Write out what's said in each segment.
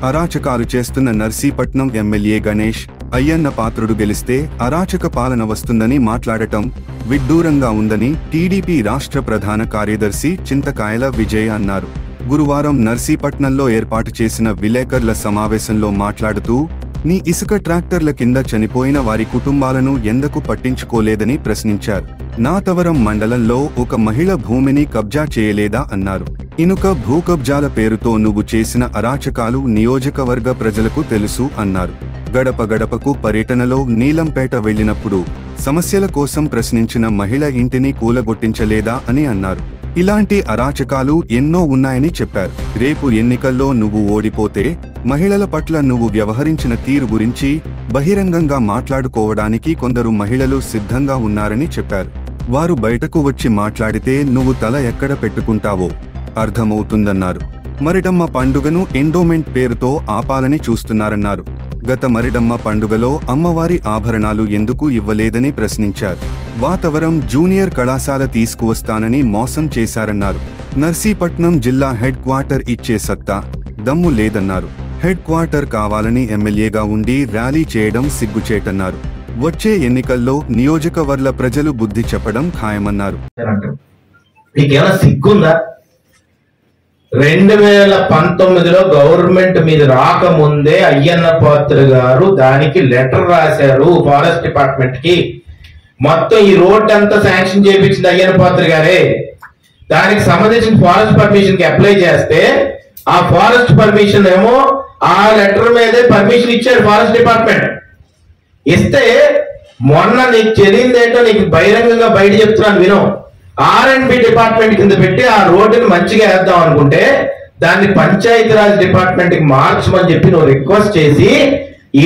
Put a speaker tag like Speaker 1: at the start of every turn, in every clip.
Speaker 1: అరాచకాలు చేస్తున్న నర్సీపట్నం ఎమ్మెల్యే గణేష్ అయ్యన్న పాత్రుడు గెలిస్తే అరాచక పాలన వస్తుందని మాట్లాడటం విడ్డూరంగా ఉందని టీడీపీ రాష్ట్ర ప్రధాన కార్యదర్శి చింతకాయల విజయ్ అన్నారు. గురువారం నర్సీపట్నంలో ఏర్పాటు చేసిన విలేకరుల సమావేశంలో మాట్లాడుతూ నీ ఇసుక ట్రాక్టర్ల కింద చనిపోయిన వారి కుటుంబాలను ఎందుకు పట్టించుకోలేదని ప్రశ్నించారు. నాతవరం మండలంలో ఒక మహిళ భూమిని కబ్జా చేయలేదా అన్నారు. ఇనుక భూకబ్జాల పేరుతో నువ్వు చేసిన అరాచకాలు నియోజకవర్గ ప్రజలకు తెలుసు అన్నారు. గడప గడపకు పర్యటనలో నీలంపేట వెళ్లినప్పుడు సమస్యల కోసం ప్రశ్నించిన మహిళ ఇంటిని కూలగొట్టించలేదా అని అన్నారు. ఇలాంటి అరాచకాలు ఎన్నో ఉన్నాయని చెప్పారు. రేపు ఎన్నికల్లో నువ్వు ఓడిపోతే మహిళల పట్ల నువ్వు వ్యవహరించిన తీరు గురించి బహిరంగంగా మాట్లాడుకోవడానికి కొందరు మహిళలు సిద్ధంగా ఉన్నారని చెప్పారు. వారు బయటకు వచ్చి మాట్లాడితే నువ్వు తల ఎక్కడ పెట్టుకుంటావో అర్థమవుతుందన్నారు. మరిడమ్మ పండుగను ఎండోమెంట్ పేరుతో ఆపాలని చూస్తున్నారన్నారు. గత మరిడమ్మ పండుగలో అమ్మవారి ఆభరణాలు ఎందుకు ఇవ్వలేదని ప్రశ్నించారు. వాతవరం జూనియర్ కళాశాల తీసుకువస్తానని మోసం చేశారన్నారు. నర్సీపట్నం జిల్లా హెడ్ క్వార్టర్ ఇచ్చే సత్తా దమ్ము లేదన్నారు. హెడ్ క్వార్టర్ కావాలని ఎమ్మెల్యేగా ఉండి ర్యాలీ చేయడం సిగ్గుచేటన్నారు. వచ్చే ఎన్నికల్లో నియోజకవర్గ ప్రజలు బుద్ధి చెప్పడం ఖాయమన్నారు.
Speaker 2: 2019లో గవర్నమెంట్ మీద రాకముందే అయ్యన్న పాత్ర గారు దానికి లెటర్ రాశారు ఫారెస్ట్ డిపార్ట్మెంట్ కి. మొత్తం ఈ రోడ్ అంతా శాంక్షన్ చేయించింది అయ్యన్న పాత్ర గారే. దానికి సంబంధించిన ఫారెస్ట్ పర్మిషన్ కి అప్లై చేస్తే ఆ ఫారెస్ట్ పర్మిషన్ ఏమో ఆ లెటర్ మీదే పర్మిషన్ ఇచ్చారు ఫారెస్ట్ డిపార్ట్మెంట్. ఇస్తే మొన్న నీకు తెలియదేంటో నీకు బహిరంగంగా బయట చెప్తున్నాను విను. R&B డిపార్ట్మెంట్ కింద పెట్టి ఆ రోడ్డుని మంచిగా వేద్దాం అనుకుంటే దాన్ని పంచాయతీరాజ్ డిపార్ట్మెంట్ కి మార్చమని చెప్పి నువ్వు రిక్వెస్ట్ చేసి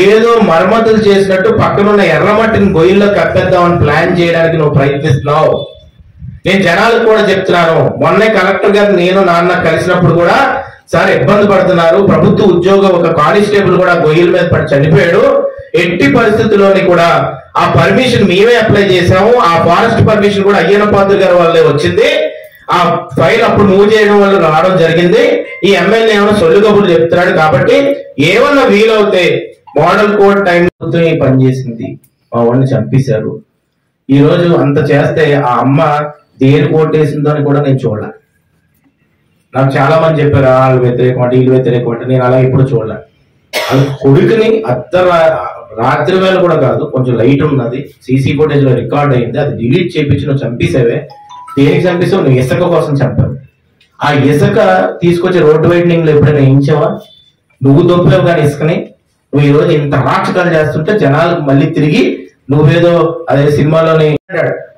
Speaker 2: ఏదో మరమ్మతులు చేసినట్టు పక్కనున్న ఎర్రమట్టిని గొయ్యిల్లో కప్పేద్దామని ప్లాన్ చేయడానికి నువ్వు ప్రయత్నిస్తున్నావు. నేను జనాలకు కూడా చెప్తున్నాను. మొన్నే కలెక్టర్ గారు నేను నాన్న కలిసినప్పుడు కూడా సార్ ఇబ్బంది పడుతున్నారు, ప్రభుత్వ ఉద్యోగం ఒక కానిస్టేబుల్ కూడా గొయ్యిల మీద పడి చనిపోయాడు, ఎట్టి పరిస్థితుల్లోని కూడా ఆ పర్మిషన్ మేమే అప్లై చేసాము, ఆ ఫారెస్ట్ పర్మిషన్ కూడా అయ్యన్న పాత్ర గారి వల్లే వచ్చింది, ఆ ఫైల్ అప్పుడు మూవ్ చేయడం వల్ల రావడం జరిగింది, ఈ ఎమ్మెల్యే ఏమైనా సొల్లు కబుర్లు చెప్తున్నాడు కాబట్టి ఏమన్నా వీలవుతే మోడల్ కోడ్ టైం పనిచేసింది, మా వాడిని చంపేశారు. ఈ రోజు అంత చేస్తే ఆ అమ్మ దేని కోటేసిందో అని కూడా నేను చూడలే. నాకు చాలా మంది చెప్పారు వాళ్ళు వ్యతిరేకం అంటే వీళ్ళు వ్యతిరేకం అంటే, నేను అలా ఇప్పుడు చూడలే. అది కొడుకుని రాత్రి వేళ కూడా కాదు, కొంచెం లైట్ ఉన్నది, సీసీ ఫుటేజ్ లో రికార్డ్ అయింది, అది డిలీట్ చేయించి నువ్వు చంపేసావే. దేనికి చంపేసావు? నువ్వు ఇసుక కోసం చంపావు. ఆ ఇసుక తీసుకొచ్చి రోడ్డు వైడనింగ్ లో ఎప్పుడైనా వేయించావా? నువ్వు దొప్పావు కానీ ఇసుకని. నువ్వు ఈ రోజు ఇంత అరాచకాలు చేస్తుంటే జనాలకు మళ్ళీ తిరిగి నువ్వేదో అదే సినిమాలోని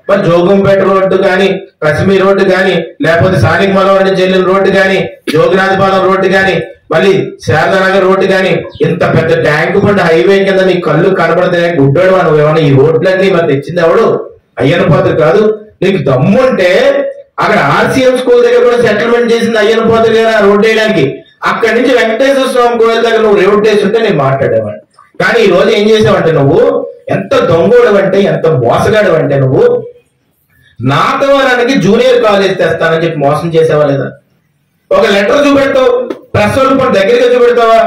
Speaker 2: మరి జోగంపేట రోడ్డు కానీ, కశ్మీర్ రోడ్డు కానీ, లేకపోతే స్థానిక మనోహర్ జైలు రోడ్డు కానీ, జోగినాథపాలెం రోడ్డు కానీ, మళ్ళీ శారదానగర్ రోడ్డు కానీ, ఇంత పెద్ద ట్యాంక్ బండ్ హైవే కింద నీ కళ్ళు కనబడతాయి గుడ్డాడు నువ్వు. ఏమన్నా ఈ రోడ్లన్నీ మరి తెచ్చింది ఎవడు? అయ్యన్న పాత్ర కాదు. నీకు దమ్ముంటే అక్కడ RCM స్కూల్ దగ్గర కూడా సెటిల్మెంట్ చేసింది అయ్యన్న పాత్ర గారు ఆ రోడ్డు వేయడానికి. అక్కడి నుంచి వెంకటేశ్వర స్వామి గోయల దగ్గర నువ్వు రోడ్డు వేసి ఉంటే నేను మాట్లాడేవాడిని. కానీ ఈ రోజు ఏం చేసావంటే నువ్వు ఎంత దొంగోడు అంటే, ఎంత మోసగాడు అంటే, నువ్వు నాతవరానికి జూనియర్ కాలేజ్ తెస్తానని చెప్పి మోసం చేసావా లేదా? ఒక లెటర్ చూపెడతావు, ప్రెస్ వాళ్ళు దగ్గరగా చూపెడతావా?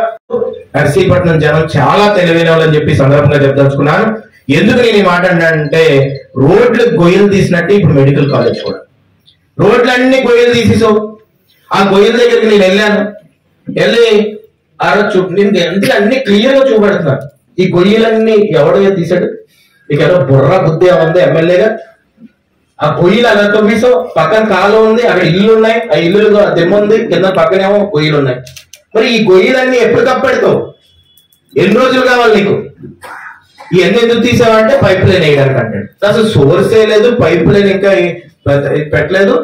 Speaker 2: నర్సీపట్నం జనం చాలా తెలివైన వాళ్ళని చెప్పి సందర్భంగా చెప్పదలుచుకున్నాను. ఎందుకు నేను ఈ మాట అంటే, రోడ్లు గొయ్యలు తీసినట్టు ఇప్పుడు మెడికల్ కాలేజ్ కూడా రోడ్లన్నీ గొయ్యలు తీసేసావు. ఆ గొయ్యల దగ్గరికి నేను వెళ్ళి ఆ రోజు నేను అన్ని క్లియర్ గా చూపెడుతున్నాను. ఈ గొయ్యలన్నీ ఎవడో తీసాడు? నీకు ఏదో బుర్ర బుద్ధి ఉంది ఎమ్మెల్యేగా? ఆ గొయ్యలు అలా తవ్వేసావు, పక్కన కాలం ఉంది, అక్కడ ఇల్లు ఉన్నాయి, ఆ ఇల్లు దెమ్మ ఉంది, కింద పక్కనేమో గొయ్యలు ఉన్నాయి. మరి ఈ గొయ్యలన్నీ ఎప్పుడు కప్పెడతావు? ఎన్ని రోజులు కావాలి నీకు? ఇవన్నీ ఎందుకు తీసావంటే పైప్ లైన్ వేయడానికి అంటాడు. అసలు సోర్సే లేదు, పైప్ లైన్ ఇంకా పెట్టలేదు,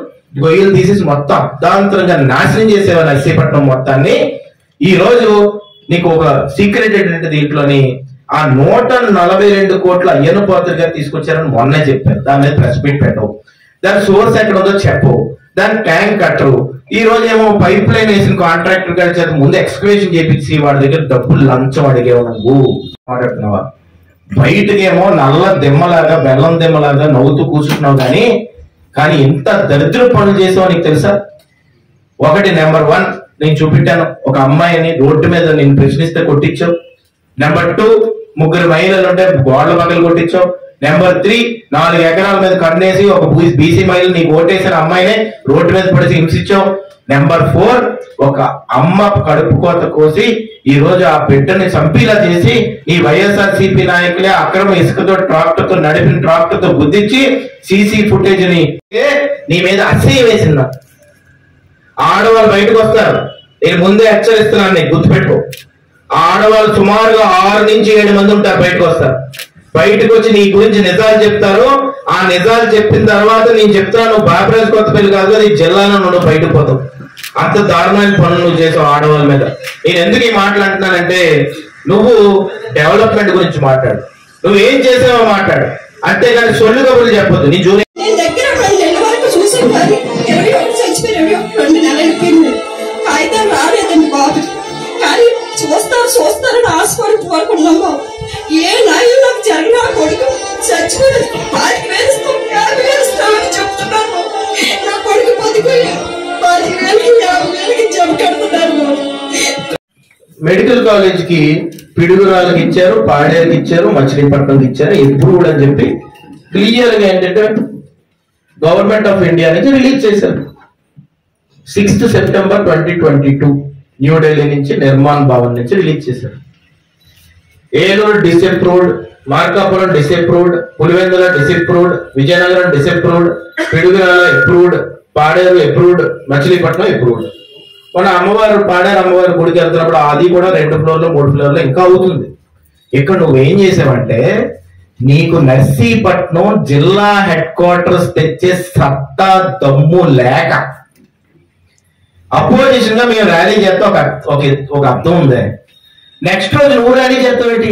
Speaker 2: గొయ్యలు తీసేసి మొత్తం అర్ధాంతరంగా నాశనం చేసేవా నర్సీపట్నం మొత్తాన్ని. ఈ రోజు నీకు ఒక సీక్రెట్ ఏంటంటే దీంట్లోని ఆ 142 కోట్ల అయ్యన్న పాత్ర గారు తీసుకొచ్చారని మొన్నే చెప్పారు. దాని మీద ప్రెస్ మీట్ పెట్టవు, దాని సోర్స్ ఎక్కడ ఉందో చెప్పవు, దాని ట్యాంక్ కట్టరు. ఈ రోజు ఏమో పైప్ లైన్ వేసిన కాంట్రాక్టర్ గారి చేత ముందు ఎక్స్కవేషన్ చేపించి వాడి దగ్గర డబ్బులు లంచం అడిగేవు నువ్వు మాట్లాడుతున్నావా? బయటకేమో నల్ల దెమ్మలాగా బెల్లం దెమ్మలాగా నవ్వుతూ కూర్చుంటున్నావు కానీ ఇంత దరిద్ర పనులు చేసావు నీకు తెలుసా? ఒకటి నెంబర్ 1 నేను చూపెట్టాను. ఒక అమ్మాయిని రోడ్డు మీద నేను ప్రశ్నిస్తే కొట్టించావు. నెంబర్ 2 ముగ్గురు మహిళలు ఉంటే గోడల పక్కలు కొట్టించావు. నెంబర్ 3 4 ఎకరాల మీద కన్నేసి ఒక బీసీ మహిళ నీకు ఓటేసిన అమ్మాయినే రోడ్డు మీద పడేసి హింసించావు. నెంబర్ 4 ఒక అమ్మ కడుపు కోత కోసి ఈ రోజు ఆ బిడ్డని చంపేలా చేసి నీ వైఎస్ఆర్సీపీ నాయకులే అక్రమ ఇసుకతో ట్రాక్టర్తో నడిపిన ట్రాక్టర్తో గుద్దించి సీసీ ఫుటేజ్ ని నీ మీద అసహ్యం వేసిందా. ఆడవాళ్ళు బయటకు వస్తారు, నేను ముందే హెచ్చరిస్తున్నాను, నీకు గుర్తుపెట్టుకో. ఆడవాళ్ళు సుమారుగా 6 నుంచి 7 మంది ఉంటారు, బయటకు వస్తారు. బయటకు వచ్చి నీ గురించి నిజాలు చెప్తారు. ఆ నిజాలు చెప్పిన తర్వాత నేను చెప్తాను, బాబరాజ్ కొత్తపల్లి కాదు, నీ జిల్లాలో నువ్వు బయటకు పోతావు. అంత దారుణమైన పనులు నువ్వు చేసావు ఆడవాళ్ళ మీద. నేను ఎందుకు ఈ మాట్లాడుతున్నానంటే, నువ్వు డెవలప్మెంట్ గురించి మాట్లాడు, నువ్వేం చేసావో మాట్లాడు, అంతేగాని సొల్లు కబుర్లు చెప్పొద్దు. నీ జూనియర్
Speaker 3: దగ్గర 2 నెలల వరకు చూసాను, కానీ 21 చచ్చిపోయి 2 నెలలు అయిపోయింది. కాగితం రాలేదండి బాబు, కానీ చూస్తారని ఆశపడి కోరుకున్నాము. ఏ నాయన నాకు జరిగిన కొడుకు చచ్చిపోయి 5,000 వేస్తామని చెప్తున్నాను. నా కొడుకు బతిపోయి 10,000 50,000 జమ కడుతున్నారు.
Speaker 2: మెడికల్ కాలేజ్ కి పిడుగురాళ్ళకి ఇచ్చారు, పాడేరుకి ఇచ్చారు, మచిలీపట్నంకి ఇచ్చారు, ఎప్పుడు కూడా అని చెప్పి క్లియర్ గా ఏంటంటే గవర్నమెంట్ ఆఫ్ ఇండియా నుంచి రిలీజ్ చేశారు. 6th సెప్టెంబర్ 2022 న్యూఢిల్లీ నుంచి నిర్మాణ్ భవన్ నుంచి రిలీజ్ చేశారు. Eluru disapproved, Markapuram disapproved, Pulivendula disapproved, Vizianagaram disapproved, Piduguralla approved, Paderu approved, Machilipatnam approved. మన అమ్మవారు పాడేరు అమ్మవారి గుడికి వెళ్తున్నప్పుడు అది కూడా 2 ఫ్లోర్లు 3 ఫ్లోర్లు ఇంకా అవుతుంది. ఇక్కడ నువ్వేం చేసావంటే, నీకు నర్సీపట్నం జిల్లా హెడ్ క్వార్టర్స్ తెచ్చే సత్తా దమ్ము లేక అపోజిషన్ గా మేము ర్యాలీ చేస్తే ఒక అర్థం ఉంది. నెక్స్ట్ రోజు నువ్వు ర్యాలీ చేస్తావేంటి?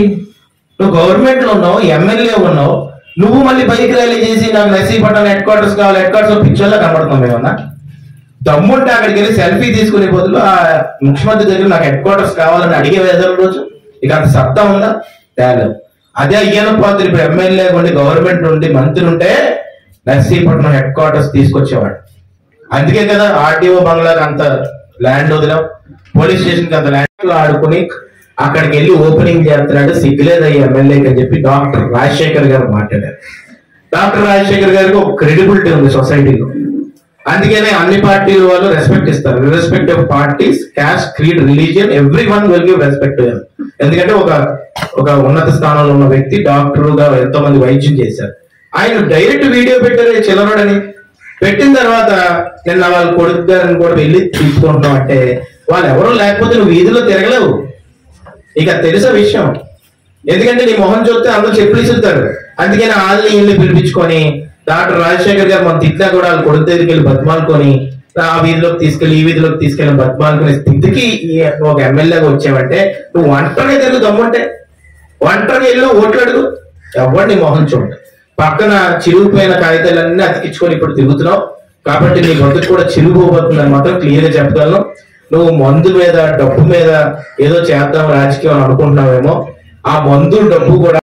Speaker 2: నువ్వు గవర్నమెంట్ లో ఉన్నావు, ఎమ్మెల్యే ఉన్నావు, నువ్వు మళ్ళీ బైక్ ర్యాలీ చేసి నాకు నర్సీపట్నం హెడ్ క్వార్టర్స్ కావాలి, హెడ్ క్వార్టర్స్ పిక్చర్లో కనబడుతున్నాం ఏమన్నా. దమ్ముంటే అక్కడికి వెళ్ళి సెల్ఫీ తీసుకునే బదులు ఆ ముఖ్యమంత్రి దగ్గర నాకు హెడ్ క్వార్టర్స్ కావాలని అడిగే వేదల రోజు ఇక అంత సత్తా ఉందా? తేలేదు. అదే అయ్యన్న పాత్ర ఇప్పుడు ఎమ్మెల్యే ఉండి గవర్నమెంట్ నుండి మంత్రి ఉంటే నర్సీపట్నం హెడ్ క్వార్టర్స్ తీసుకొచ్చేవాడు. అందుకే కదా ఆర్టీఓ బంగ్లాకి అంత ల్యాండ్ వదిలాం, పోలీస్ స్టేషన్ కి అంత ల్యాండ్ ఆడుకుని అక్కడికి వెళ్ళి ఓపెనింగ్ చేస్తున్నాడు. సిగ్గులేదయ్యి ఎమ్మెల్యేకి అని చెప్పి డాక్టర్ రాజశేఖర్ గారు మాట్లాడారు. డాక్టర్ రాజశేఖర్ గారికి ఒక క్రెడిబిలిటీ ఉంది సొసైటీలో. అందుకనే అన్ని పార్టీల వాళ్ళు రెస్పెక్ట్ ఇస్తారు. Respect of parties, caste, creed, religion, every one will give respect. ఎందుకంటే ఒక ఉన్నత స్థానంలో ఉన్న వ్యక్తి డాక్టర్ గా ఎంతో మంది వైద్యం చేశారు. ఆయన డైరెక్ట్ వీడియో పెట్టారు చిల్లరోడని. పెట్టిన తర్వాత నిన్న వాళ్ళ కొడుకు గారిని కూడా వెళ్ళి తీసుకుంటున్నాం అంటే వాళ్ళు ఎవరో లేకపోతే నువ్వు వీధిలో తిరగలేవు. ఇక తెలుసా విషయం. ఎందుకంటే నీ మొహం చూస్తే అందరూ చెప్పులు ఇస్తారు. అందుకని వాళ్ళని ఇల్లు పిలిపించుకొని డాక్టర్ రాజశేఖర్ గారు మన తిట్లా కూడా వాళ్ళ కొడుకు దగ్గరికి వెళ్ళి బతిమాలుకొని ఆ వీధిలోకి తీసుకెళ్లి ఈ వీధిలోకి తీసుకెళ్ళి బతిమాలుకునే స్థితికి ఒక ఎమ్మెల్యేగా వచ్చావంటే నువ్వు ఒంటరిగా తిరుగు, దమ్ముంటే ఒంటరిగా వెళ్ళు, ఓట్లు అడుగు, ఎవరిని మొహం చూడండి. పక్కన చిరిగిపోయిన కాగితాలన్నీ అతికించుకొని ఇప్పుడు తిరుగుతున్నావు. కాబట్టి నీ బతుకు కూడా చిరిగిపోతుందని మాత్రం క్లియర్ గా చెప్పగలను. నువ్వు మందు మీద, డబ్బు మీద ఏదో చేద్దాం రాజకీయం అనుకుంటున్నావేమో. ఆ మందు డబ్బు కూడా